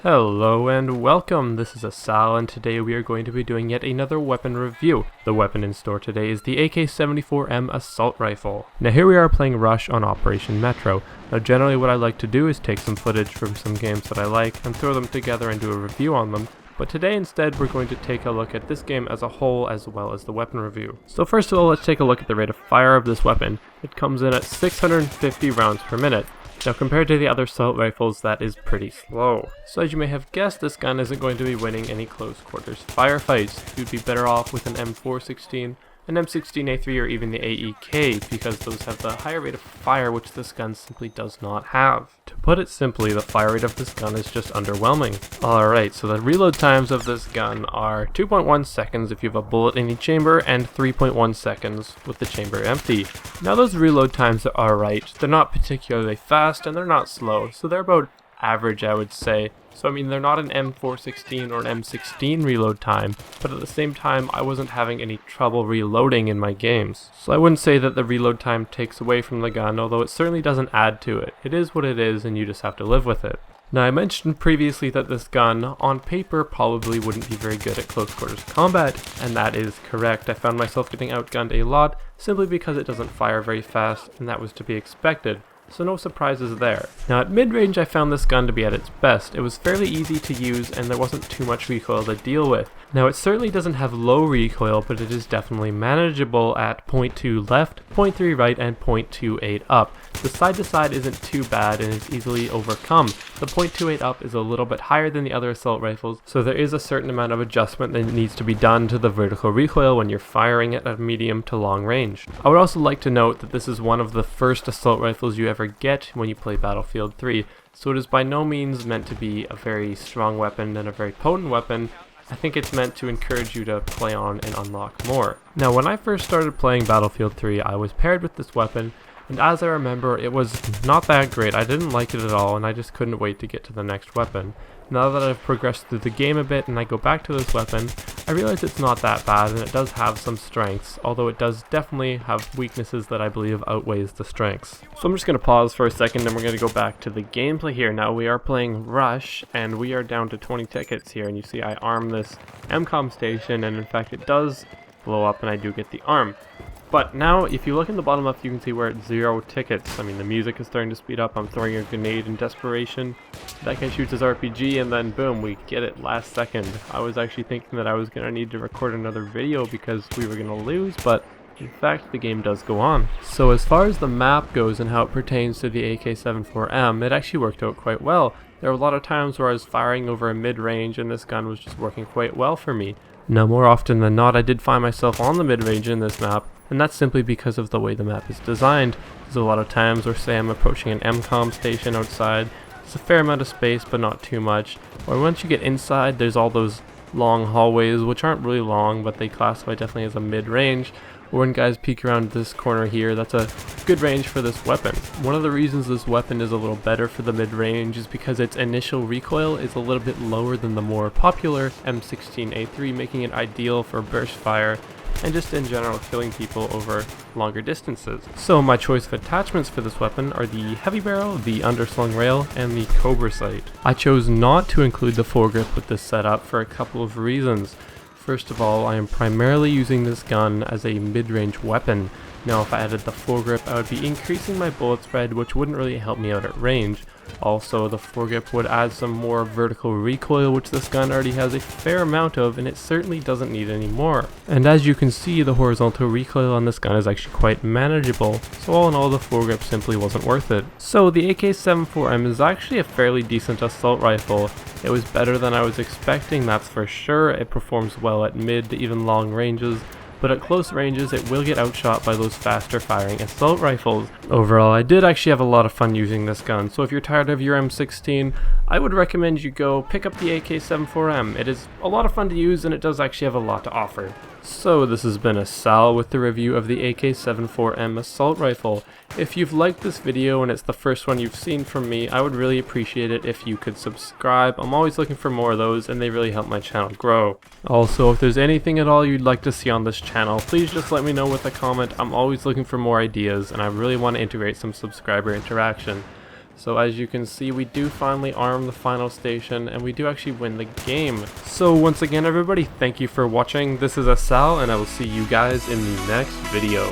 Hello and welcome, this is Asal and today we are going to be doing yet another weapon review. The weapon in store today is the AK-74M Assault Rifle. Now here we are playing Rush on Operation Metro. Now generally what I like to do is take some footage from some games that I like and throw them together and do a review on them. But today instead we're going to take a look at this game as a whole as well as the weapon review. So first of all, let's take a look at the rate of fire of this weapon. It comes in at 650 rounds per minute. Now compared to the other assault rifles, that is pretty slow. So as you may have guessed, this gun isn't going to be winning any close quarters firefights. You'd be better off with an M416, an M16A3, or even the AEK, because those have the higher rate of fire, which this gun simply does not have. To put it simply, the fire rate of this gun is just underwhelming. Alright, so the reload times of this gun are 2.1 seconds if you have a bullet in each chamber, and 3.1 seconds with the chamber empty. Now those reload times are alright, they're not particularly fast and they're not slow, so they're about average, I would say. So I mean, they're not an M416 or an M16 reload time, but at the same time I wasn't having any trouble reloading in my games. So I wouldn't say that the reload time takes away from the gun, although it certainly doesn't add to it. It is what it is and you just have to live with it. Now I mentioned previously that this gun, on paper, probably wouldn't be very good at close quarters combat, and that is correct. I found myself getting outgunned a lot, simply because it doesn't fire very fast, and that was to be expected. So no surprises there. Now at mid-range I found this gun to be at its best. It was fairly easy to use and there wasn't too much recoil to deal with. Now it certainly doesn't have low recoil, but it is definitely manageable at 0.2 left, 0.3 right, and 0.28 up. The side to side isn't too bad and is easily overcome. The 0.28 up is a little bit higher than the other assault rifles, so there is a certain amount of adjustment that needs to be done to the vertical recoil when you're firing it at medium to long range. I would also like to note that this is one of the first assault rifles you ever get when you play Battlefield 3, so it is by no means meant to be a very strong weapon and a very potent weapon. I think it's meant to encourage you to play on and unlock more. Now when I first started playing Battlefield 3, I was paired with this weapon, and as I remember, it was not that great. I didn't like it at all, and I just couldn't wait to get to the next weapon. Now that I've progressed through the game a bit and I go back to this weapon, I realize it's not that bad and it does have some strengths, although it does definitely have weaknesses that I believe outweighs the strengths. So I'm just going to pause for a second and we're going to go back to the gameplay here. Now we are playing Rush and we are down to 20 tickets here, and you see I arm this MCOM station, and in fact it does blow up and I do get the arm. But now, if you look in the bottom left, you can see we're at 0 tickets. I mean, the music is starting to speed up. I'm throwing a grenade in desperation. That guy shoots his RPG, and then boom, we get it last second. I was actually thinking that I was going to need to record another video because we were going to lose, but in fact, the game does go on. So as far as the map goes and how it pertains to the AK-74M, it actually worked out quite well. There were a lot of times where I was firing over a mid-range, and this gun was just working quite well for me. Now, more often than not, I did find myself on the mid-range in this map, and that's simply because of the way the map is designed. There's a lot of times where, say, I'm approaching an MCOM station outside. It's a fair amount of space, but not too much. Or once you get inside, there's all those long hallways, which aren't really long, but they classify definitely as a mid-range. Or when guys peek around this corner here, that's a good range for this weapon. One of the reasons this weapon is a little better for the mid-range is because its initial recoil is a little bit lower than the more popular M16A3, making it ideal for burst fire and just in general killing people over longer distances. So my choice of attachments for this weapon are the heavy barrel, the underslung rail, and the Cobra sight. I chose not to include the foregrip with this setup for a couple of reasons. First of all, I am primarily using this gun as a mid-range weapon. Now if I added the foregrip, I would be increasing my bullet spread, which wouldn't really help me out at range. Also, the foregrip would add some more vertical recoil, which this gun already has a fair amount of, and it certainly doesn't need any more. And as you can see, the horizontal recoil on this gun is actually quite manageable, so all in all, the foregrip simply wasn't worth it. So the AK-74M is actually a fairly decent assault rifle. It was better than I was expecting, that's for sure. It performs well at mid to even long ranges, but at close ranges it will get outshot by those faster firing assault rifles. Overall, I did actually have a lot of fun using this gun, so if you're tired of your M16, I would recommend you go pick up the AK-74M. It is a lot of fun to use and it does actually have a lot to offer. So this has been Asal with the review of the AK-74M Assault Rifle. If you've liked this video and it's the first one you've seen from me, I would really appreciate it if you could subscribe. I'm always looking for more of those and they really help my channel grow. Also, if there's anything at all you'd like to see on this channel, please just let me know with a comment. I'm always looking for more ideas and I really want to integrate some subscriber interaction. So as you can see, we do finally arm the final station, and we do actually win the game. So once again everybody, thank you for watching. This is Asal, and I will see you guys in the next video.